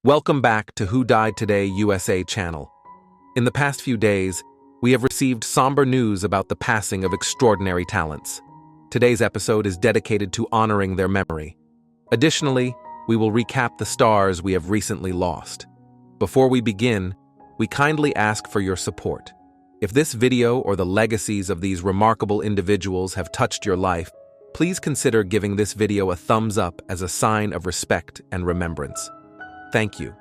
Welcome back to Who Died Today USA channel. In the past few days, we have received somber news about the passing of extraordinary talents. Today's episode is dedicated to honoring their memory. Additionally, we will recap the stars we have recently lost. Before we begin, we kindly ask for your support. If this video or the legacies of these remarkable individuals have touched your life, please consider giving this video a thumbs up as a sign of respect and remembrance. Thank you.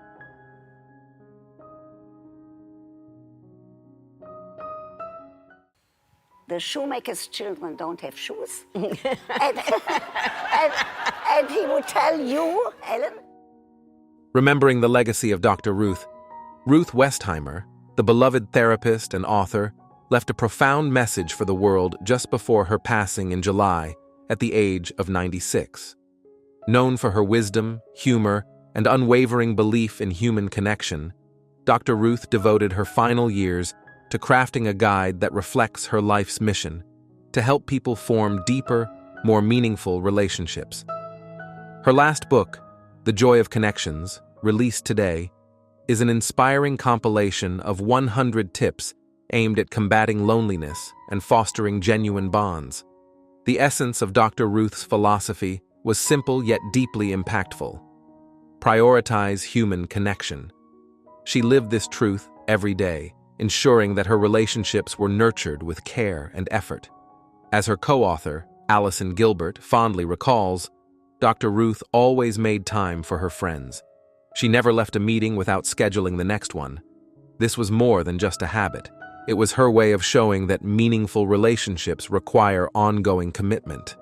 The shoemaker's children don't have shoes. and he would tell you, Ellen? Remembering the legacy of Dr. Ruth Westheimer, the beloved therapist and author, left a profound message for the world just before her passing in July at the age of 96. Known for her wisdom, humor, and unwavering belief in human connection, Dr. Ruth devoted her final years to crafting a guide that reflects her life's mission to help people form deeper, more meaningful relationships. Her last book, The Joy of Connections, released today, is an inspiring compilation of 100 tips aimed at combating loneliness and fostering genuine bonds. The essence of Dr. Ruth's philosophy was simple yet deeply impactful. Prioritize human connection. She lived this truth every day, ensuring that her relationships were nurtured with care and effort. As her co-author, Allison Gilbert, fondly recalls, Dr. Ruth always made time for her friends. She never left a meeting without scheduling the next one. This was more than just a habit. It was her way of showing that meaningful relationships require ongoing commitment.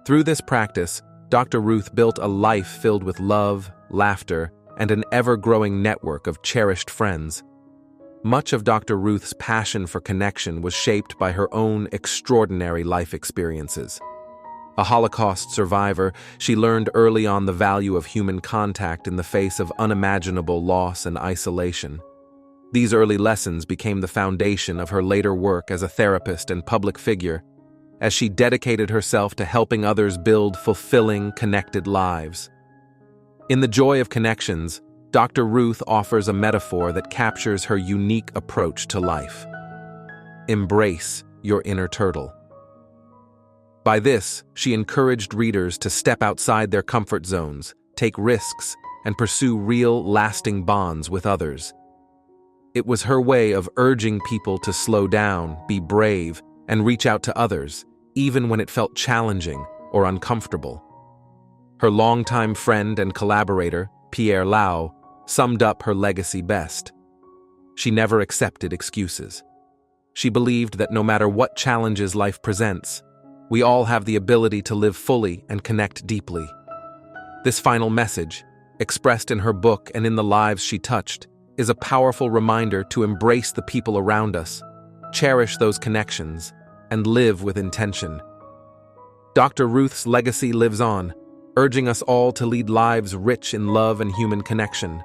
Through this practice, Dr. Ruth built a life filled with love, laughter, and an ever-growing network of cherished friends. Much of Dr. Ruth's passion for connection was shaped by her own extraordinary life experiences. A Holocaust survivor, she learned early on the value of human contact in the face of unimaginable loss and isolation. These early lessons became the foundation of her later work as a therapist and public figure, as she dedicated herself to helping others build fulfilling, connected lives. In The Joy of Connections, Dr. Ruth offers a metaphor that captures her unique approach to life. Embrace your inner turtle. By this, she encouraged readers to step outside their comfort zones, take risks, and pursue real, lasting bonds with others. It was her way of urging people to slow down, be brave, and reach out to others, even when it felt challenging or uncomfortable. Her longtime friend and collaborator, Pierre Lau, summed up her legacy best. She never accepted excuses. She believed that no matter what challenges life presents, we all have the ability to live fully and connect deeply. This final message, expressed in her book and in the lives she touched, is a powerful reminder to embrace the people around us, cherish those connections, and live with intention. Dr. Ruth's legacy lives on, urging us all to lead lives rich in love and human connection.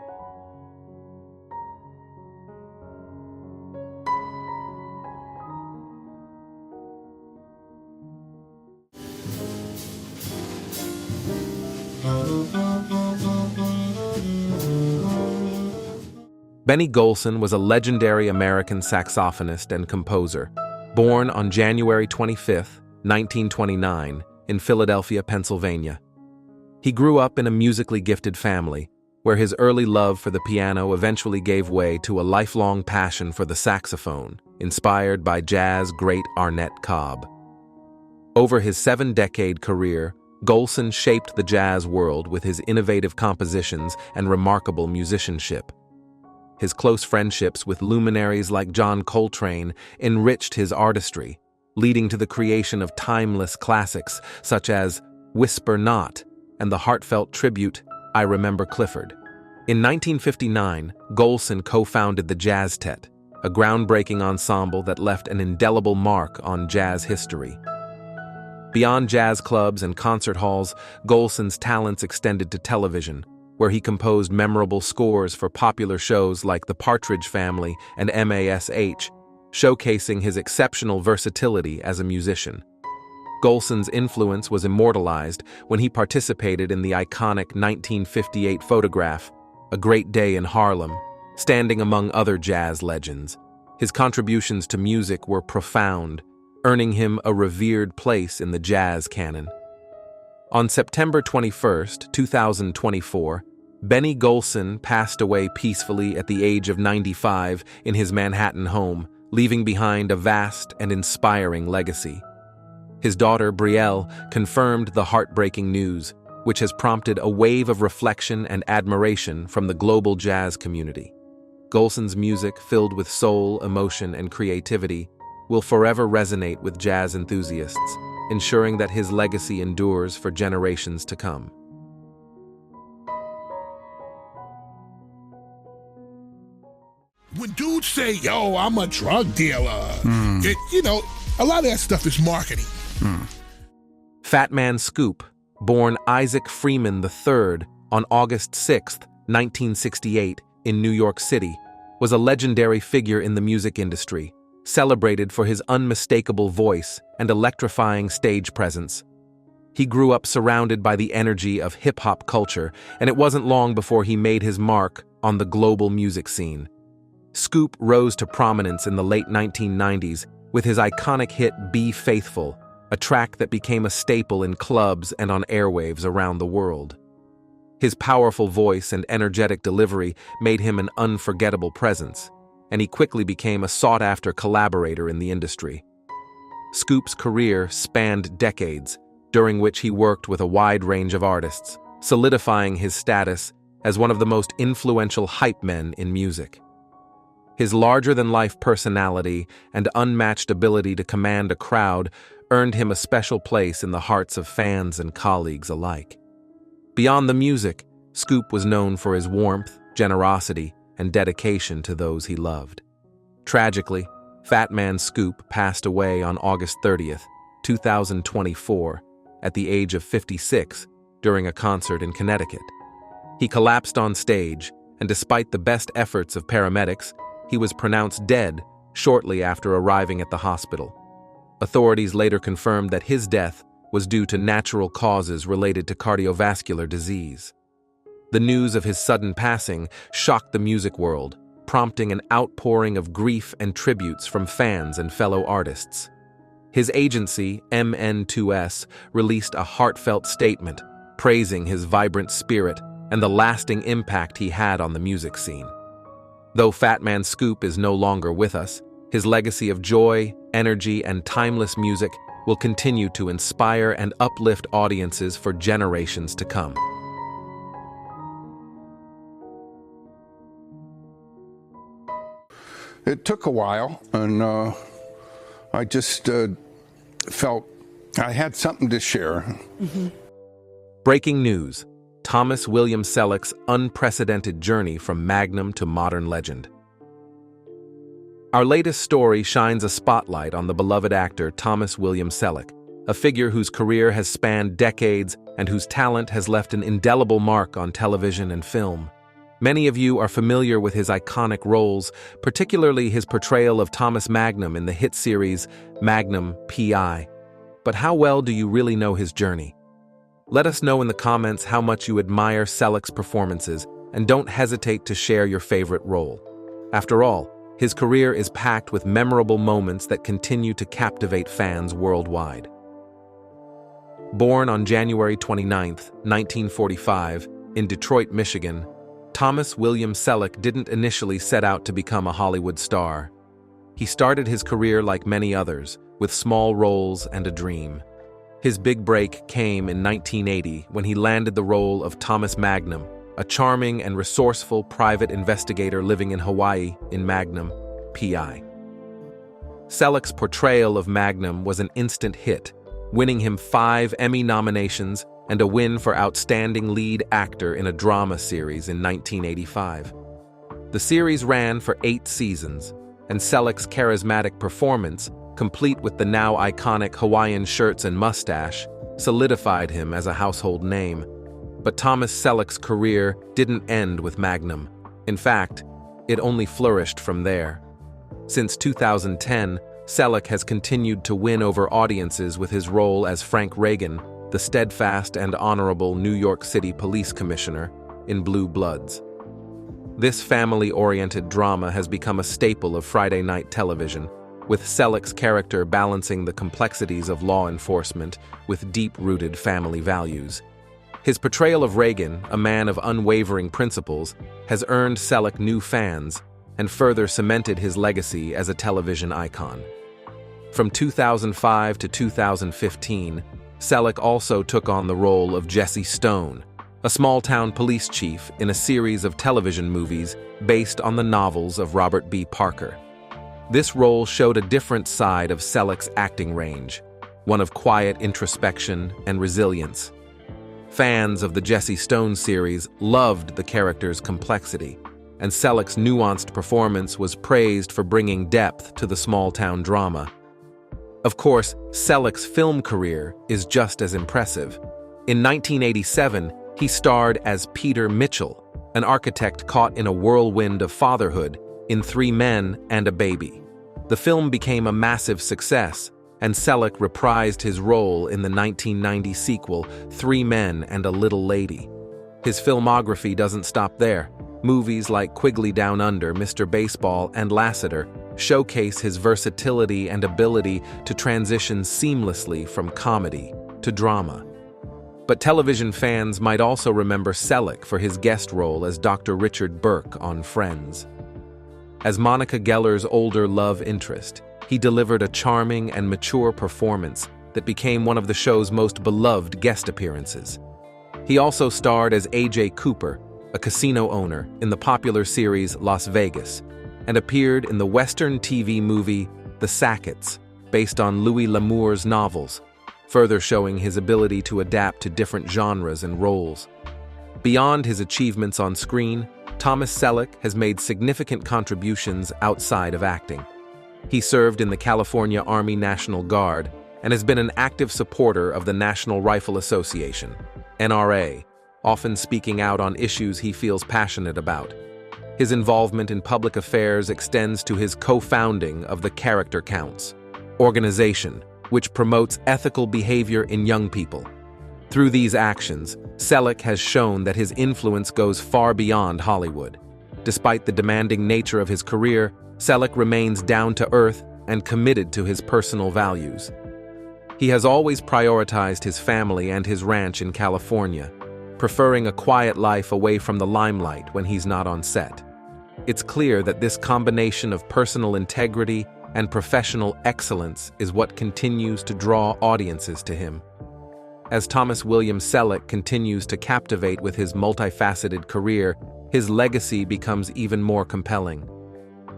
Benny Golson was a legendary American saxophonist and composer, born on January 25, 1929, in Philadelphia, Pennsylvania. He grew up in a musically gifted family, where his early love for the piano eventually gave way to a lifelong passion for the saxophone, inspired by jazz great Arnett Cobb. Over his 7-decade career, Golson shaped the jazz world with his innovative compositions and remarkable musicianship. His close friendships with luminaries like John Coltrane enriched his artistry, leading to the creation of timeless classics such as Whisper Not and the heartfelt tribute, I Remember Clifford. In 1959, Golson co-founded the Jazztet, a groundbreaking ensemble that left an indelible mark on jazz history. Beyond jazz clubs and concert halls, Golson's talents extended to television, where he composed memorable scores for popular shows like The Partridge Family and MASH, showcasing his exceptional versatility as a musician. Golson's influence was immortalized when he participated in the iconic 1958 photograph, A Great Day in Harlem, standing among other jazz legends. His contributions to music were profound, earning him a revered place in the jazz canon. On September 21, 2024, Benny Golson passed away peacefully at the age of 95 in his Manhattan home, leaving behind a vast and inspiring legacy. His daughter, Brielle, confirmed the heartbreaking news, which has prompted a wave of reflection and admiration from the global jazz community. Golson's music, filled with soul, emotion, and creativity, will forever resonate with jazz enthusiasts, ensuring that his legacy endures for generations to come. When dudes say, yo, I'm a drug dealer, a lot of that stuff is marketing. Fatman Scoop, born Isaac Freeman III on August 6, 1968, in New York City, was a legendary figure in the music industry, celebrated for his unmistakable voice and electrifying stage presence. He grew up surrounded by the energy of hip-hop culture, and it wasn't long before he made his mark on the global music scene. Scoop rose to prominence in the late 1990s with his iconic hit Be Faithful, a track that became a staple in clubs and on airwaves around the world. His powerful voice and energetic delivery made him an unforgettable presence, and he quickly became a sought-after collaborator in the industry. Scoop's career spanned decades, during which he worked with a wide range of artists, solidifying his status as one of the most influential hype men in music. His larger-than-life personality and unmatched ability to command a crowd earned him a special place in the hearts of fans and colleagues alike. Beyond the music, Scoop was known for his warmth, generosity, and dedication to those he loved. Tragically, Fatman Scoop passed away on August 30th, 2024, at the age of 56 during a concert in Connecticut. He collapsed on stage, and despite the best efforts of paramedics, he was pronounced dead shortly after arriving at the hospital. Authorities later confirmed that his death was due to natural causes related to cardiovascular disease. The news of his sudden passing shocked the music world, prompting an outpouring of grief and tributes from fans and fellow artists. His agency, MN2S, released a heartfelt statement praising his vibrant spirit and the lasting impact he had on the music scene. Though Fatman Scoop is no longer with us, his legacy of joy, energy, and timeless music will continue to inspire and uplift audiences for generations to come. It took a while, and I just felt I had something to share. Breaking news: Thomas William Selleck's unprecedented journey from magnum to modern legend. Our latest story shines a spotlight on the beloved actor Thomas William Selleck, a figure whose career has spanned decades and whose talent has left an indelible mark on television and film. Many of you are familiar with his iconic roles, particularly his portrayal of Thomas Magnum in the hit series Magnum P.I. But how well do you really know his journey? Let us know in the comments how much you admire Selleck's performances, and don't hesitate to share your favorite role. After all, his career is packed with memorable moments that continue to captivate fans worldwide. Born on January 29, 1945, in Detroit, Michigan, Thomas William Selleck didn't initially set out to become a Hollywood star. He started his career like many others, with small roles and a dream. His big break came in 1980 when he landed the role of Thomas Magnum, a charming and resourceful private investigator living in Hawaii in Magnum P.I. Selleck's portrayal of Magnum was an instant hit, winning him 5 Emmy nominations and a win for Outstanding Lead Actor in a Drama Series in 1985. The series ran for 8 seasons, and Selleck's charismatic performance, complete with the now iconic Hawaiian shirts and mustache, solidified him as a household name. But Thomas Selleck's career didn't end with Magnum. In fact, it only flourished from there. Since 2010, Selleck has continued to win over audiences with his role as Frank Reagan, the steadfast and honorable New York City Police Commissioner, in Blue Bloods. This family-oriented drama has become a staple of Friday night television, with Selleck's character balancing the complexities of law enforcement with deep-rooted family values. His portrayal of Reagan, a man of unwavering principles, has earned Selleck new fans and further cemented his legacy as a television icon. From 2005 to 2015, Selleck also took on the role of Jesse Stone, a small-town police chief in a series of television movies based on the novels of Robert B. Parker. This role showed a different side of Selleck's acting range, one of quiet introspection and resilience. Fans of the Jesse Stone series loved the character's complexity, and Selleck's nuanced performance was praised for bringing depth to the small-town drama. Of course, Selleck's film career is just as impressive. In 1987, he starred as Peter Mitchell, an architect caught in a whirlwind of fatherhood in 3 Men and a Baby. The film became a massive success, and Selleck reprised his role in the 1990 sequel, 3 Men and a Little Lady. His filmography doesn't stop there. Movies like Quigley Down Under, Mr. Baseball, and Lassiter showcase his versatility and ability to transition seamlessly from comedy to drama. But television fans might also remember Selleck for his guest role as Dr. Richard Burke on Friends. As Monica Geller's older love interest, he delivered a charming and mature performance that became one of the show's most beloved guest appearances. He also starred as A.J. Cooper, a casino owner, in the popular series Las Vegas, and appeared in the Western TV movie The Sackets, based on Louis L'Amour's novels, further showing his ability to adapt to different genres and roles. Beyond his achievements on screen, Thomas Selleck has made significant contributions outside of acting. He served in the California Army National Guard and has been an active supporter of the National Rifle Association, NRA, often speaking out on issues he feels passionate about. His involvement in public affairs extends to his co-founding of the Character Counts organization, which promotes ethical behavior in young people. Through these actions, Selleck has shown that his influence goes far beyond Hollywood. Despite the demanding nature of his career, Selleck remains down to earth and committed to his personal values. He has always prioritized his family and his ranch in California, preferring a quiet life away from the limelight when he's not on set. It's clear that this combination of personal integrity and professional excellence is what continues to draw audiences to him. As Thomas William Selleck continues to captivate with his multifaceted career, his legacy becomes even more compelling.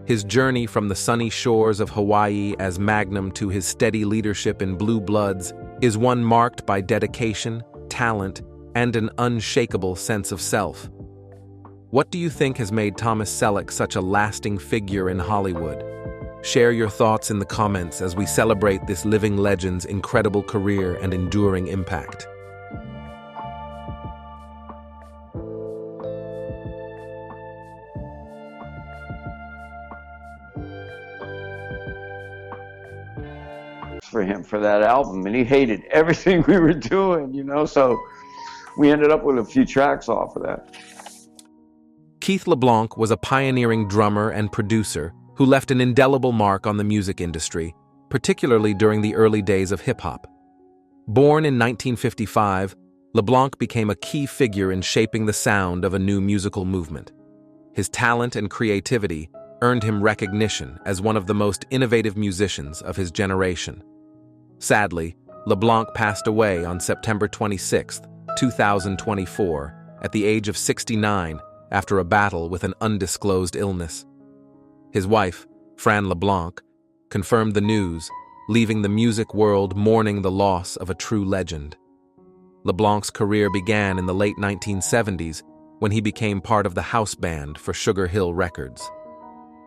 His journey from the sunny shores of Hawaii as Magnum to his steady leadership in Blue Bloods is one marked by dedication, talent, and an unshakable sense of self. What do you think has made Thomas Selleck such a lasting figure in Hollywood? Share your thoughts in the comments as we celebrate this living legend's incredible career and enduring impact. For him for that album, and he hated everything we were doing, so we ended up with a few tracks off of that. Keith LeBlanc was a pioneering drummer and producer who left an indelible mark on the music industry, particularly during the early days of hip-hop. Born in 1955, LeBlanc became a key figure in shaping the sound of a new musical movement. His talent and creativity earned him recognition as one of the most innovative musicians of his generation. Sadly, LeBlanc passed away on September 26, 2024, at the age of 69 after a battle with an undisclosed illness. His wife, Fran LeBlanc, confirmed the news, leaving the music world mourning the loss of a true legend. LeBlanc's career began in the late 1970s when he became part of the house band for Sugar Hill Records.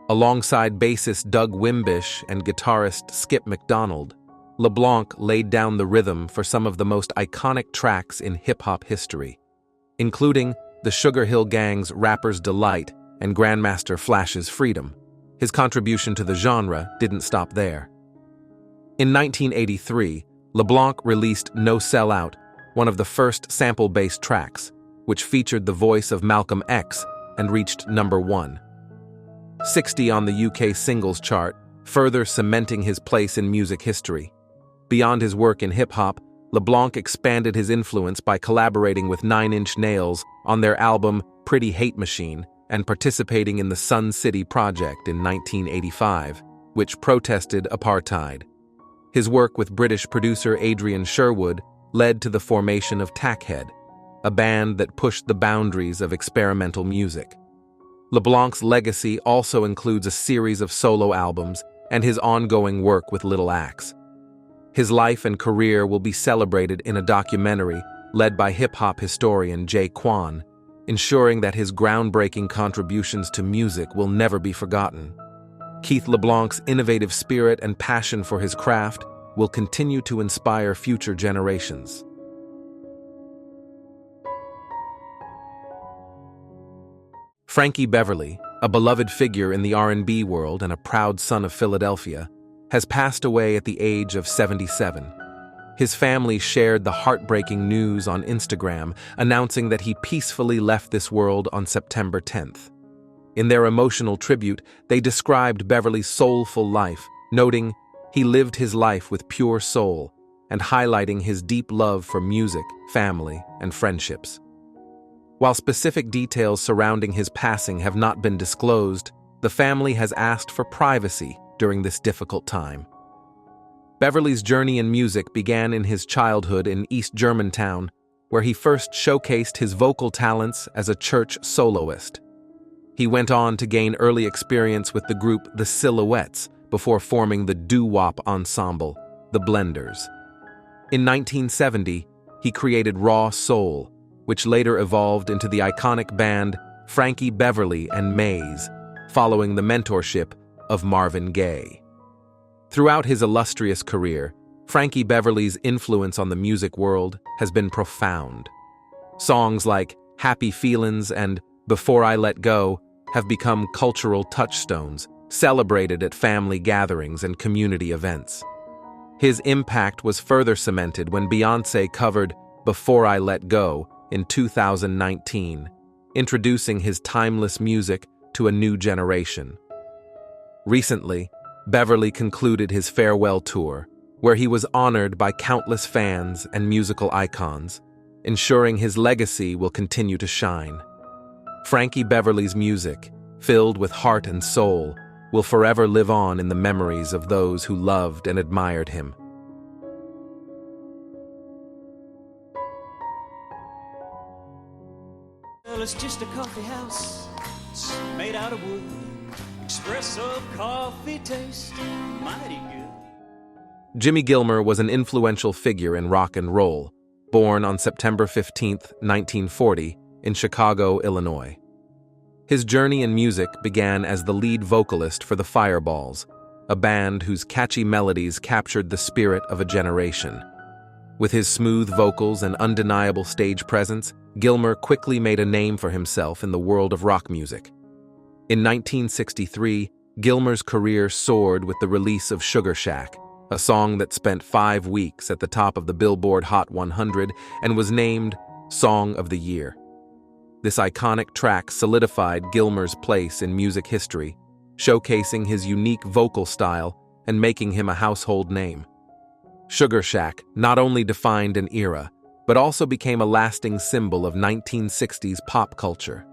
Alongside bassist Doug Wimbish and guitarist Skip McDonald, LeBlanc laid down the rhythm for some of the most iconic tracks in hip-hop history, including the Sugar Hill Gang's Rapper's Delight and Grandmaster Flash's Freedom. His contribution to the genre didn't stop there. In 1983, LeBlanc released No Sell Out, one of the first sample-based tracks, which featured the voice of Malcolm X and reached number 1. 60 on the UK singles chart, further cementing his place in music history. Beyond his work in hip-hop, LeBlanc expanded his influence by collaborating with 9 Inch Nails on their album Pretty Hate Machine and participating in the Sun City Project in 1985, which protested apartheid. His work with British producer Adrian Sherwood led to the formation of Tackhead, a band that pushed the boundaries of experimental music. LeBlanc's legacy also includes a series of solo albums and his ongoing work with Little Axe. His life and career will be celebrated in a documentary led by hip-hop historian Jay Kwan, ensuring that his groundbreaking contributions to music will never be forgotten. Keith LeBlanc's innovative spirit and passion for his craft will continue to inspire future generations. Frankie Beverly, a beloved figure in the R&B world and a proud son of Philadelphia, has passed away at the age of 77. His family shared the heartbreaking news on Instagram, announcing that he peacefully left this world on September 10th. In their emotional tribute, they described Beverly's soulful life, noting, "He lived his life with pure soul," and highlighting his deep love for music, family, and friendships. While specific details surrounding his passing have not been disclosed, the family has asked for privacy during this difficult time. Beverly's journey in music began in his childhood in East Germantown, where he first showcased his vocal talents as a church soloist. He went on to gain early experience with the group The Silhouettes before forming the doo-wop ensemble, The Blenders. In 1970, he created Raw Soul, which later evolved into the iconic band Frankie Beverly and Maze, following the mentorship of Marvin Gaye. Throughout his illustrious career, Frankie Beverly's influence on the music world has been profound. Songs like Happy Feelin's and Before I Let Go have become cultural touchstones, celebrated at family gatherings and community events. His impact was further cemented when Beyoncé covered Before I Let Go in 2019, introducing his timeless music to a new generation. Recently, Beverly concluded his farewell tour, where he was honored by countless fans and musical icons, ensuring his legacy will continue to shine. Frankie Beverly's music, filled with heart and soul, will forever live on in the memories of those who loved and admired him. Well, it's just a coffee house, it's made out of wood. Espresso coffee tastes mighty good. Jimmy Gilmer was an influential figure in rock and roll, born on September 15, 1940, in Chicago, Illinois. His journey in music began as the lead vocalist for the Fireballs, a band whose catchy melodies captured the spirit of a generation. With his smooth vocals and undeniable stage presence, Gilmer quickly made a name for himself in the world of rock music. In 1963, Gilmer's career soared with the release of Sugar Shack, a song that spent 5 weeks at the top of the Billboard Hot 100 and was named Song of the Year. This iconic track solidified Gilmer's place in music history, showcasing his unique vocal style and making him a household name. Sugar Shack not only defined an era, but also became a lasting symbol of 1960s pop culture.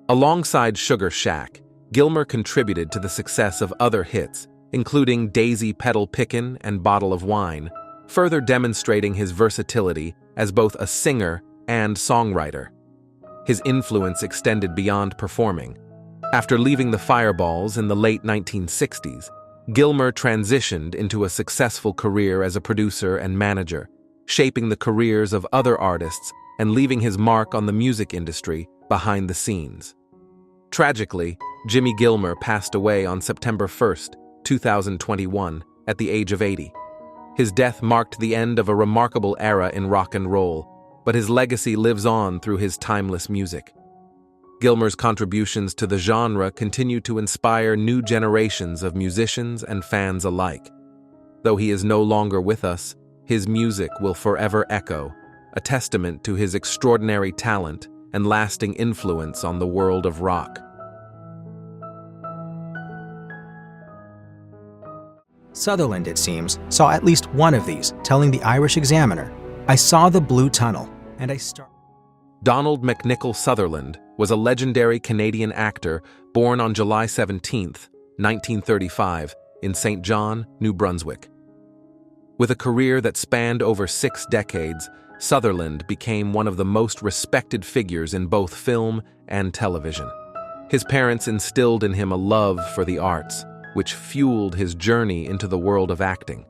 Alongside Sugar Shack, Gilmer contributed to the success of other hits, including Daisy Petal Pickin' and Bottle of Wine, further demonstrating his versatility as both a singer and songwriter. His influence extended beyond performing. After leaving the Fireballs in the late 1960s, Gilmer transitioned into a successful career as a producer and manager, shaping the careers of other artists and leaving his mark on the music industry behind the scenes. Tragically, Jimmy Gilmer passed away on September 1, 2021, at the age of 80. His death marked the end of a remarkable era in rock and roll, but his legacy lives on through his timeless music. Gilmer's contributions to the genre continue to inspire new generations of musicians and fans alike. Though he is no longer with us, his music will forever echo, a testament to his extraordinary talent and lasting influence on the world of rock. Sutherland, it seems, saw at least one of these, telling the Irish Examiner, "I saw the blue tunnel, and I started." Donald McNichol Sutherland was a legendary Canadian actor born on July 17, 1935, in St. John, New Brunswick. With a career that spanned over 6 decades, Sutherland became one of the most respected figures in both film and television. His parents instilled in him a love for the arts, which fueled his journey into the world of acting.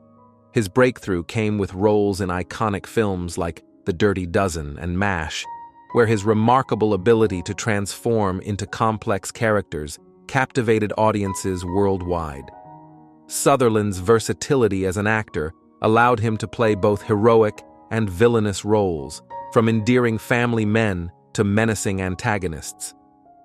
His breakthrough came with roles in iconic films like The Dirty Dozen and MASH, where his remarkable ability to transform into complex characters captivated audiences worldwide. Sutherland's versatility as an actor allowed him to play both heroic and villainous roles, from endearing family men to menacing antagonists.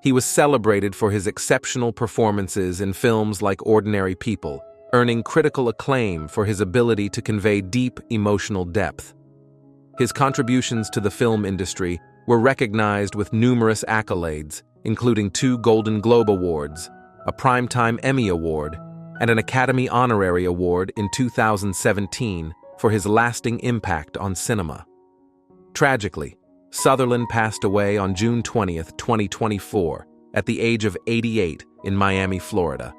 He was celebrated for his exceptional performances in films like Ordinary People, earning critical acclaim for his ability to convey deep emotional depth. His contributions to the film industry were recognized with numerous accolades, including 2 Golden Globe Awards, a Primetime Emmy Award, and an Academy Honorary Award in 2017 for his lasting impact on cinema. Tragically, Sutherland passed away on June 20, 2024, at the age of 88 in Miami, Florida.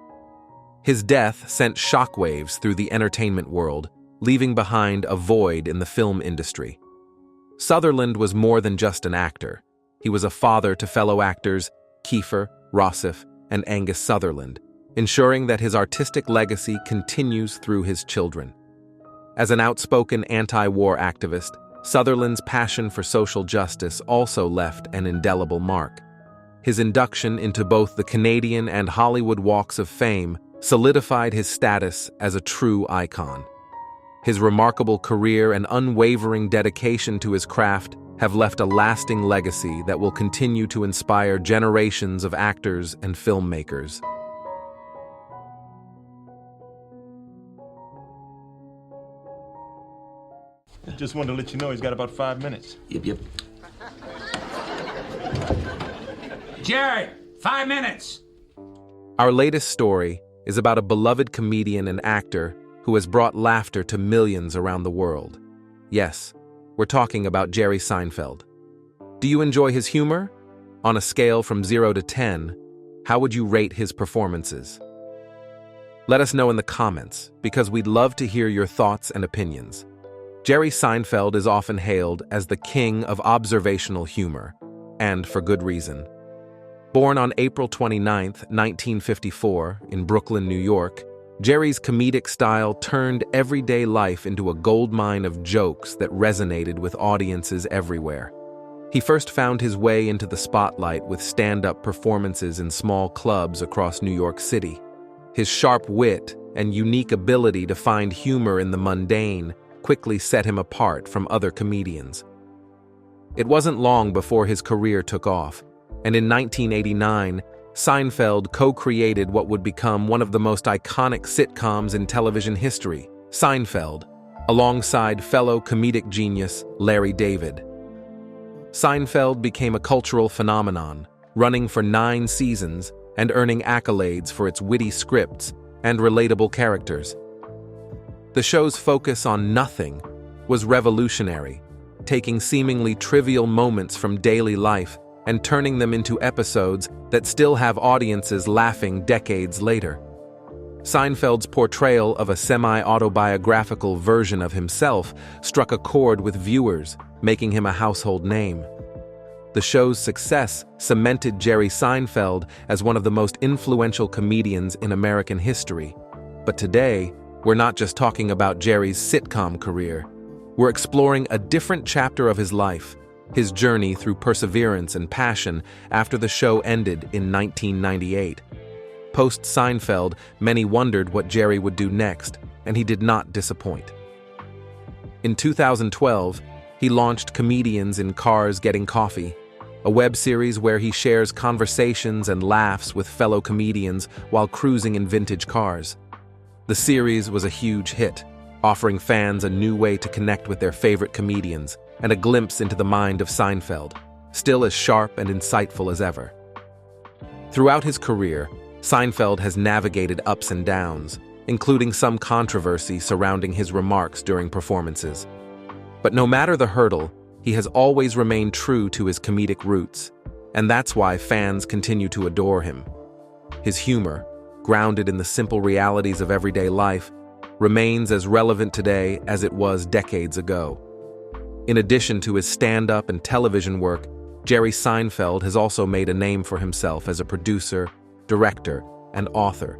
His death sent shockwaves through the entertainment world, leaving behind a void in the film industry. Sutherland was more than just an actor. He was a father to fellow actors Kiefer, Rossif, and Angus Sutherland, ensuring that his artistic legacy continues through his children. As an outspoken anti-war activist, Sutherland's passion for social justice also left an indelible mark. His induction into both the Canadian and Hollywood walks of fame solidified his status as a true icon. His remarkable career and unwavering dedication to his craft have left a lasting legacy that will continue to inspire generations of actors and filmmakers. Just wanted to let you know he's got about 5 minutes. Yep. Jerry, 5 minutes! Our latest story is about a beloved comedian and actor who has brought laughter to millions around the world. Yes, we're talking about Jerry Seinfeld. Do you enjoy his humor? On a scale from 0 to 10, how would you rate his performances? Let us know in the comments, because we'd love to hear your thoughts and opinions. Jerry Seinfeld is often hailed as the king of observational humor, and for good reason. Born on April 29, 1954, in Brooklyn, New York, Jerry's comedic style turned everyday life into a goldmine of jokes that resonated with audiences everywhere. He first found his way into the spotlight with stand-up performances in small clubs across New York City. His sharp wit and unique ability to find humor in the mundane quickly set him apart from other comedians. It wasn't long before his career took off, and in 1989, Seinfeld co-created what would become one of the most iconic sitcoms in television history, Seinfeld, alongside fellow comedic genius Larry David. Seinfeld became a cultural phenomenon, running for 9 seasons and earning accolades for its witty scripts and relatable characters. The show's focus on nothing was revolutionary, taking seemingly trivial moments from daily life and turning them into episodes that still have audiences laughing decades later. Seinfeld's portrayal of a semi-autobiographical version of himself struck a chord with viewers, making him a household name. The show's success cemented Jerry Seinfeld as one of the most influential comedians in American history. But today, we're not just talking about Jerry's sitcom career. We're exploring a different chapter of his life, his journey through perseverance and passion after the show ended in 1998. Post-Seinfeld, many wondered what Jerry would do next, and he did not disappoint. In 2012, he launched Comedians in Cars Getting Coffee, a web series where he shares conversations and laughs with fellow comedians while cruising in vintage cars. The series was a huge hit, offering fans a new way to connect with their favorite comedians and a glimpse into the mind of Seinfeld. still as sharp and insightful as ever. Throughout his career, Seinfeld has navigated ups and downs, including some controversy surrounding his remarks during performances. But no matter the hurdle, he has always remained true to his comedic roots, and that's why fans continue to adore him. His humor, grounded in the simple realities of everyday life, remains as relevant today as it was decades ago. In addition to his stand-up and television work, Jerry Seinfeld has also made a name for himself as a producer, director, and author.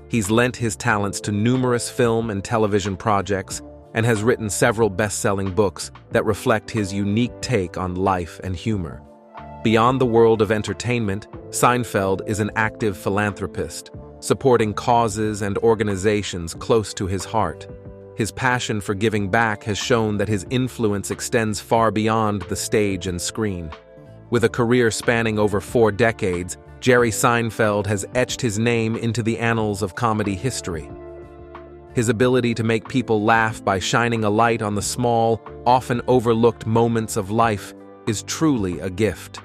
He's lent his talents to numerous film and television projects and has written several best-selling books that reflect his unique take on life and humor. Beyond the world of entertainment, Seinfeld is an active philanthropist, supporting causes and organizations close to his heart. His passion for giving back has shown that his influence extends far beyond the stage and screen. With a career spanning over 4 decades, Jerry Seinfeld has etched his name into the annals of comedy history. His ability to make people laugh by shining a light on the small, often overlooked moments of life is truly a gift.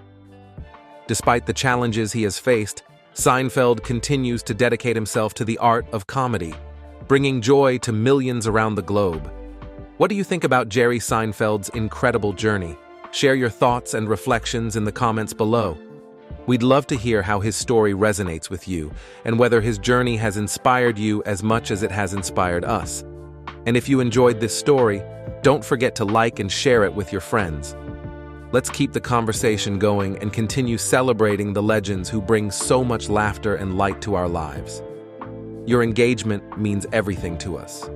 Despite the challenges he has faced, Seinfeld continues to dedicate himself to the art of comedy, bringing joy to millions around the globe. What do you think about Jerry Seinfeld's incredible journey? Share your thoughts and reflections in the comments below. We'd love to hear how his story resonates with you and whether his journey has inspired you as much as it has inspired us. And if you enjoyed this story, don't forget to like and share it with your friends. Let's keep the conversation going and continue celebrating the legends who bring so much laughter and light to our lives. Your engagement means everything to us.